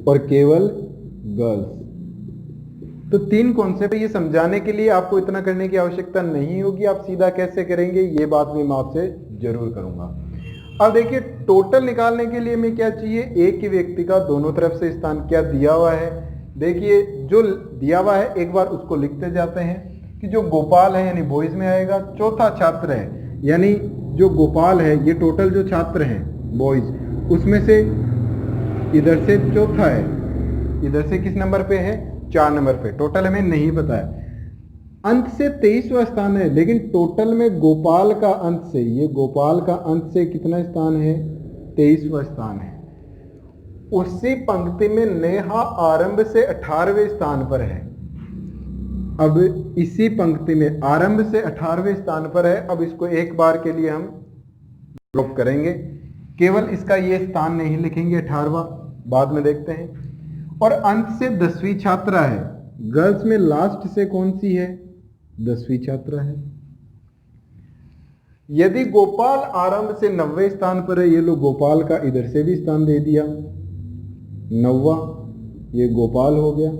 और केवल गर्ल्स। तो 3 कॉन्सेप्ट ये समझाने के लिए आपको इतना करने की आवश्यकता नहीं होगी, आप सीधा कैसे करेंगे ये बात भी मैं आपसे जरूर करूंगा। अब देखिए, टोटल निकालने के लिए हमें क्या चाहिए, एक ही व्यक्ति का दोनों तरफ से स्थान क्या दिया हुआ है। देखिए, जो दिया हुआ है एक बार उसको लिखते जाते हैं कि जो गोपाल है यानी बॉयज में आएगा, चौथा छात्र है यानी जो गोपाल है, ये टोटल जो छात्र हैं बॉयज, उसमें से इधर से चौथा है, इधर से किस नंबर पे है, 4 नंबर पे, टोटल हमें नहीं पता है। अंत से 23वां स्थान है, लेकिन टोटल में गोपाल का अंत से, ये गोपाल का अंत से कितना स्थान है, 23वां स्थान है। उसी पंक्ति में नेहा आरंभ से 18वें स्थान पर है। अब इसी पंक्ति में आरंभ से 18वें स्थान पर है। अब इसको एक बार के लिए हम ड्रॉप करेंगे, केवल इसका ये स्थान नहीं लिखेंगे 18वां, बाद में देखते हैं। और अंत से 10वीं छात्रा है, गर्ल्स में लास्ट से कौन सी है, 10वीं छात्रा है। यदि गोपाल आरंभ से 90वें स्थान पर है, ये लो गोपाल का इधर से भी स्थान दे दिया, 9वां, ये गोपाल हो गया।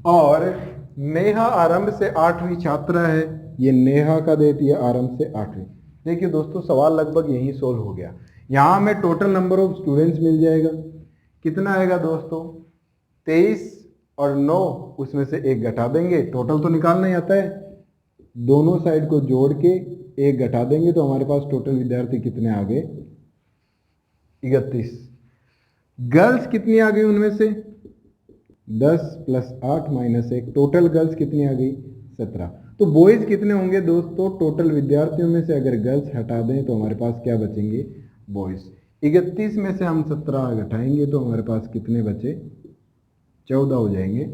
और नेहा आरंभ से 8वीं छात्रा है, ये नेहा का दे दिया आरंभ से 8वीं। देखिए दोस्तों, सवाल लगभग यही सोल्व हो गया। यहां हमें टोटल नंबर ऑफ स्टूडेंट्स मिल जाएगा, कितना आएगा दोस्तों, 23 और 9, उसमें से 1 घटा देंगे, टोटल तो निकालना ही आता है, दोनों साइड को जोड़ के 1 घटा देंगे तो हमारे पास टोटल विद्यार्थी कितने आ गए, 31। गर्ल्स कितनी आ गई उनमें से, 10 + 8 - 1, टोटल गर्ल्स कितनी आ गई, 17। तो बॉयज कितने होंगे दोस्तों, टोटल विद्यार्थियों में से अगर गर्ल्स हटा दें तो हमारे पास क्या बचेंगे, बॉयज। 31 में से हम 17 घटाएंगे तो हमारे पास कितने बचे, 14 हो जाएंगे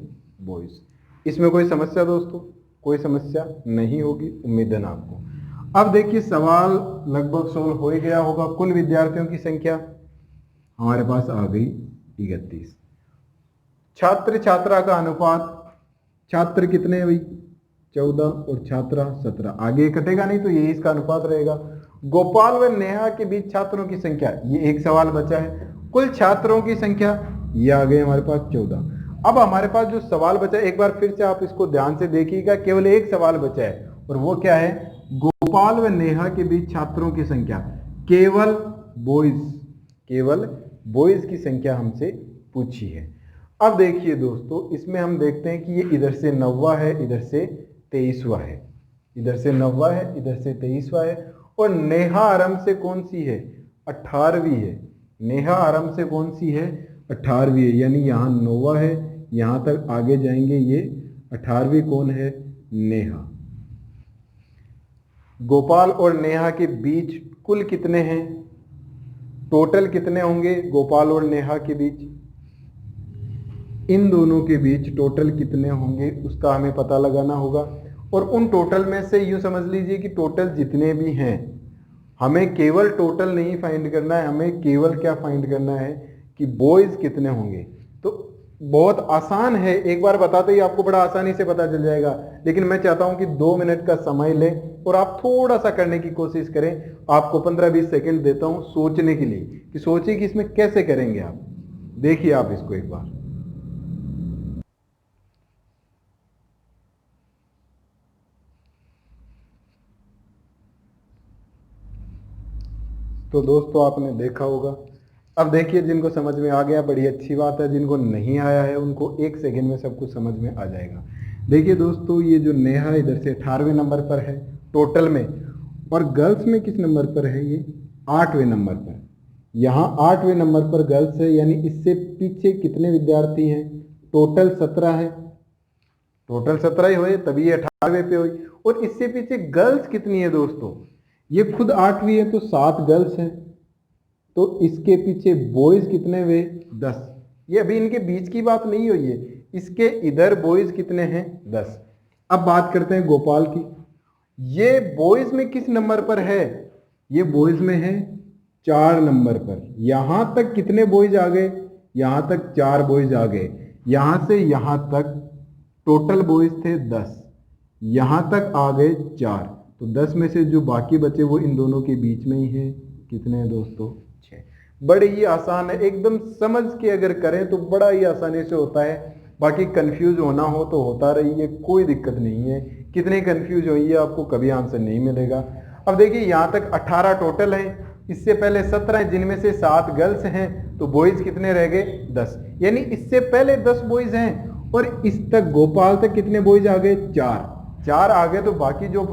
बॉयज। इसमें कोई समस्या दोस्तों, कोई समस्या नहीं होगी, उम्मीद है ना आपको। अब देखिए, सवाल लगभग सोल्व हो ही गया होगा। कुल विद्यार्थियों की संख्या हमारे पास आ गई 31। छात्र छात्रा का अनुपात, छात्र कितने हैं भाई, 14 और छात्रा 17, आगे कटेगा नहीं तो यही इसका अनुपात रहेगा। गोपाल व नेहा के बीच छात्रों की संख्या, ये एक सवाल बचा है। कुल छात्रों की संख्या, ये आ गए हमारे पास 14। अब हमारे पास जो सवाल बचा है, एक बार फिर से आप इसको ध्यान से देखिएगा, केवल एक सवाल बचा है और वो क्या है, गोपाल व नेहा के बीच छात्रों की संख्या, केवल बॉयज, केवल बॉयज की संख्या हमसे पूछी है। अब देखिए दोस्तों, इसमें हम देखते हैं कि ये इधर से 9वां है, इधर से 23वां है, इधर से 9वां है, इधर से 23वां है। और नेहा आरंभ से कौन सी है, 18वीं है। नेहा आरंभ से कौन सी है, 18वीं है, यानी यहाँ 9वां है, यहाँ तक आगे जाएंगे, ये 18वीं कौन है, नेहा। गोपाल और नेहा के बीच कुल कितने हैं, टोटल कितने होंगे गोपाल और नेहा के बीच, इन दोनों के बीच टोटल कितने होंगे उसका हमें पता लगाना होगा। और उन टोटल में से यूं समझ लीजिए कि टोटल जितने भी हैं, हमें केवल टोटल नहीं फाइंड करना है, हमें केवल क्या फाइंड करना है कि बॉयज कितने होंगे। तो बहुत आसान है, एक बार बताते ही आपको बड़ा आसानी से पता चल जाएगा। लेकिन मैं चाहता हूं कि 2 मिनट का समय लें और आप थोड़ा सा करने की कोशिश करें। आपको 15-20 सेकंड देता हूं सोचने के लिए, कि सोचिए कि इसमें कैसे करेंगे आप। देखिए आप इसको एक बार। तो दोस्तों, आपने देखा होगा अब देखिए जिनको समझ में आ गया बड़ी अच्छी बात है, जिनको नहीं आया है उनको 1 सेकेंड में सब कुछ समझ में आ जाएगा। देखिए दोस्तों, ये जो नेहा इधर से 18वें नंबर पर है टोटल में, और गर्ल्स में किस नंबर पर है, ये 8वें नंबर पर। यहाँ 8वें नंबर पर गर्ल्स है, यानी इससे पीछे कितने विद्यार्थी हैं, टोटल 17 है। टोटल 17 ही हुए तभी ये 18वें पे हुई। और इससे पीछे गर्ल्स कितनी है दोस्तों, ये खुद 8वीं है तो 7 गर्ल्स हैं, तो इसके पीछे बॉयज कितने हुए, 10। ये अभी इनके बीच की बात नहीं हुई है, इसके इधर बॉयज कितने हैं, 10। अब बात करते हैं गोपाल की। ये बॉयज में किस नंबर पर है, ये बॉयज में है 4 नंबर पर। यहां तक कितने बॉयज आ गए, यहां तक 4 बॉयज आ गए। यहां से यहां तक टोटल बॉयज थे 10, यहां तक आ गए 4, तो 10 में से जो बाकी बचे वो इन दोनों के बीच में ही है। कितने हैं दोस्तों, 6। बड़े ही आसान है, एकदम समझ के अगर करें तो बड़ा ही आसानी से होता है। बाकी कंफ्यूज होना हो तो होता रहिए, कोई दिक्कत नहीं है। कितने कंफ्यूज होइए आपको कभी आंसर नहीं मिलेगा। अब देखिए यहाँ तक 18 टोटल हैं, इससे पहले 17 हैं जिनमें से 7 गर्ल्स हैं, तो बॉयज कितने रह गए, 10। यानी इससे पहले 10 बॉयज हैं और इस तक गोपाल तक कितने बॉयज आ गए, 4 आ गए। तो बाकी जो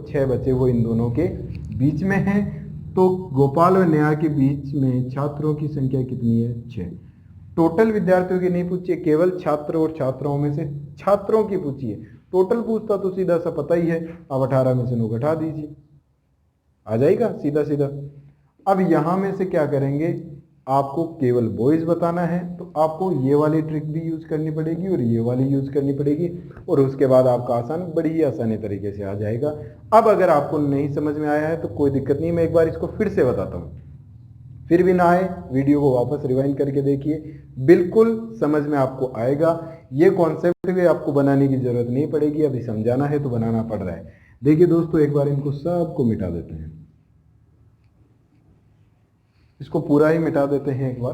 6 बचे वो इन दोनों के बीच में हैं। तो गोपाल और नेहा के बीच में छात्रों की संख्या कितनी है, 6। टोटल विद्यार्थियों की नहीं पूछिए, केवल छात्र और छात्राओं में से छात्रों की पूछिए। टोटल पूछता तो सीधा सा पता ही है, अब 18 में से 9 घटा दीजिए, आ जाएगा सीधा सीधा। अब यहां में से क्या करेंगे, आपको केवल बॉयज बताना है, तो आपको ये वाली ट्रिक भी यूज करनी पड़ेगी और ये वाली यूज करनी पड़ेगी, और उसके बाद आपका आसान बड़ी ही आसानी तरीके से आ जाएगा। अब अगर आपको नहीं समझ में आया है तो कोई दिक्कत नहीं, मैं एक बार इसको फिर से बताता हूँ, फिर भी ना आए वीडियो को वापस रिवाइंड करके देखिए, बिल्कुल समझ में आपको आएगा। ये कॉन्सेप्ट भी आपको बनाने की जरूरत नहीं पड़ेगी, अभी समझाना है तो बनाना पड़ रहा है। देखिए दोस्तों, एक बार इनको सबको मिटा देते हैं, इसको पूरा ही मिटा देते हैं एक बार।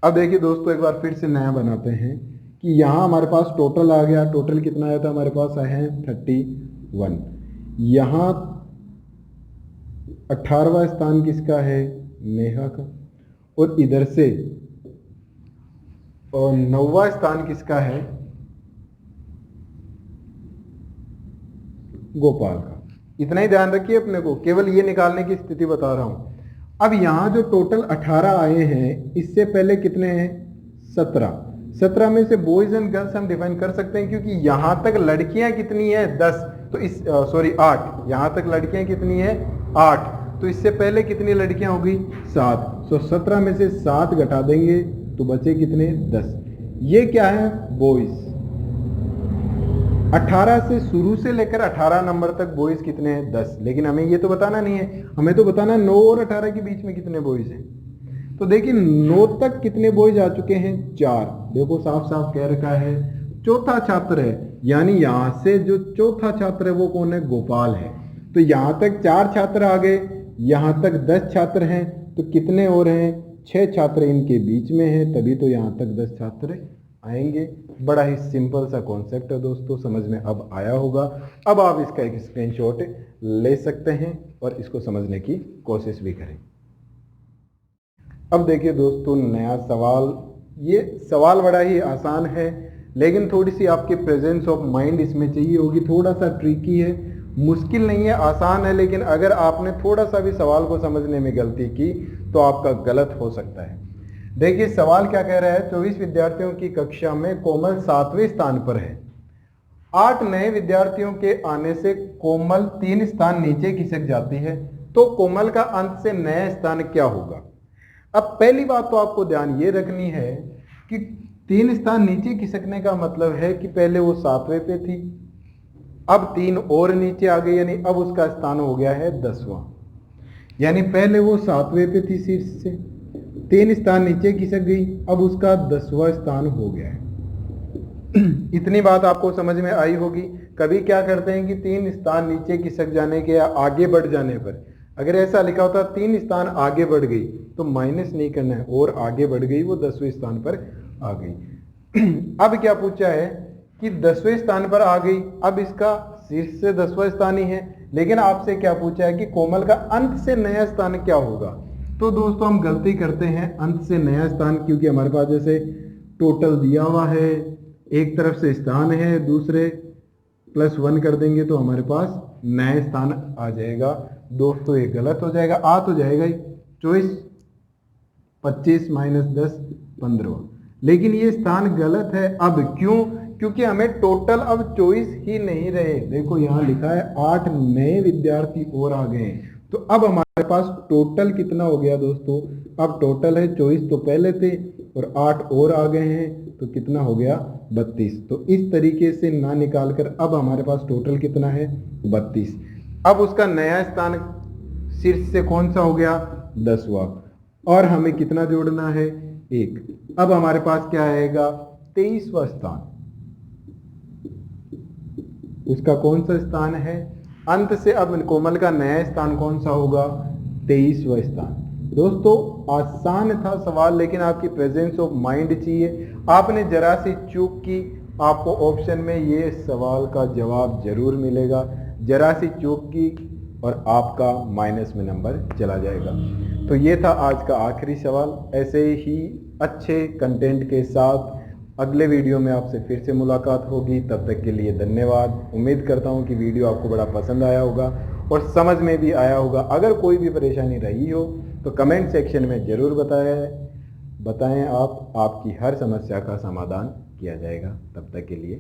अब देखिए दोस्तों, एक बार फिर से नया बनाते हैं कि यहां हमारे पास टोटल आ गया। टोटल कितना आया था हमारे पास, आए हैं 31। यहां 18वां स्थान किसका है, नेहा का, और इधर से और 9वां स्थान किसका है, गोपाल का। इतना ही ध्यान रखिए अपने को, केवल ये निकालने की स्थिति बता रहा हूं। अब यहां जो टोटल 18 आए हैं, इससे पहले कितने हैं, 17 में से बॉयज एंड गर्ल्स हम डिफाइन कर सकते हैं, क्योंकि यहां तक लड़कियां कितनी है, 10, तो इस 8, यहां तक लड़कियां कितनी है, 8, तो इससे पहले कितनी लड़कियां होगी, 7। तो 17 में से 7 घटा देंगे तो बचे कितने, 10। ये क्या है, बॉयज। 18 से शुरू से लेकर 18 नंबर तक बॉयज कितने हैं, 10। लेकिन हमें ये तो बताना नहीं है, हमें तो बताना 9 और 18 के बीच में कितने बॉयज हैं। तो देखिए 9 तक कितने बॉयज आ चुके हैं, 4। देखो साफ साफ कह रखा है चौथा छात्र है, यानी यहां से जो चौथा छात्र है वो कौन है, गोपाल है। तो यहां तक 4 छात्र आ गए, यहां तक 10 छात्र हैं, तो कितने और हैं, 6 छात्र इनके बीच में हैं, तभी तो यहां तक 10 छात्र आएंगे। बड़ा ही सिंपल सा कॉन्सेप्ट है दोस्तों, समझ में अब आया होगा। अब आप इसका एक स्क्रीनशॉट ले सकते हैं और इसको समझने की कोशिश भी करें। अब देखिए दोस्तों, नया सवाल। ये सवाल बड़ा ही आसान है, लेकिन थोड़ी सी आपकी प्रेजेंस ऑफ माइंड इसमें चाहिए होगी। थोड़ा सा ट्रिकी है, मुश्किल नहीं है, आसान है, लेकिन अगर आपने थोड़ा सा भी सवाल को समझने में गलती की तो आपका गलत हो सकता है। देखिए सवाल क्या कह रहा है, 24 विद्यार्थियों की कक्षा में कोमल 7वें स्थान पर है। 8 नए विद्यार्थियों के आने से कोमल 3 स्थान नीचे खिसक जाती है, तो कोमल का अंत से नया स्थान क्या होगा। अब पहली बात तो आपको ध्यान ये रखनी है कि 3 स्थान नीचे खिसकने का मतलब है कि पहले वो 7वें पे थी, अब 3 और नीचे आ गई, यानी अब उसका स्थान हो गया है 10वां। यानी पहले वो 7वें पे थी शीर्ष से, 3 स्थान नीचे खिसक गई, अब उसका 10वां स्थान हो गया है। इतनी बात आपको समझ में आई होगी। कभी क्या करते हैं कि 3 स्थान नीचे खिसक जाने के या आगे बढ़ जाने पर, अगर ऐसा लिखा होता 3 स्थान आगे बढ़ गई, तो माइनस नहीं करना है, और आगे बढ़ गई, वो 10वें स्थान पर आ गई। अब क्या पूछा है कि 10वें स्थान पर आ गई, अब इसका शीर्ष से 10वां स्थान ही है, लेकिन आपसे क्या पूछा है कि कोमल का अंत से नया स्थान क्या होगा। तो दोस्तों हम गलती करते हैं अंत से नया स्थान, क्योंकि हमारे पास जैसे टोटल दिया हुआ है, एक तरफ से स्थान है, दूसरे +1 कर देंगे तो हमारे पास नया स्थान आ जाएगा। दोस्तों ये गलत हो जाएगा, आ तो जाएगा ही 24, 25 - 10 15, लेकिन ये स्थान गलत है। अब क्यों? क्योंकि हमें टोटल अब 24 ही नहीं रहे। देखो यहाँ लिखा है 8 नए विद्यार्थी और आ गए हैं, तो अब हमारे पास टोटल कितना हो गया दोस्तों? अब टोटल है 24 तो पहले थे और 8 और आ गए हैं, तो कितना हो गया? 32। तो इस तरीके से ना निकाल कर अब हमारे पास टोटल कितना है? 32। अब उसका नया स्थान शीर्ष से कौन सा हो गया? 10वां, और हमें कितना जोड़ना है? 1। अब हमारे पास क्या आएगा? 23वां स्थान। उसका कौन सा स्थान है? अंत से अब कोमल का नया स्थान कौन सा होगा? 23वां स्थान। दोस्तों आसान था सवाल, लेकिन आपकी प्रेजेंस ऑफ माइंड चाहिए। आपने जरा सी चूक की, आपको ऑप्शन में ये सवाल का जवाब जरूर मिलेगा। जरा सी चूक की और आपका माइनस में नंबर चला जाएगा। तो ये था आज का आखिरी सवाल। ऐसे ही अच्छे कंटेंट के साथ अगले वीडियो में आपसे फिर से मुलाकात होगी। तब तक के लिए धन्यवाद। उम्मीद करता हूँ कि वीडियो आपको बड़ा पसंद आया होगा और समझ में भी आया होगा। अगर कोई भी परेशानी रही हो तो कमेंट सेक्शन में ज़रूर बताएं। आप आपकी हर समस्या का समाधान किया जाएगा। तब तक के लिए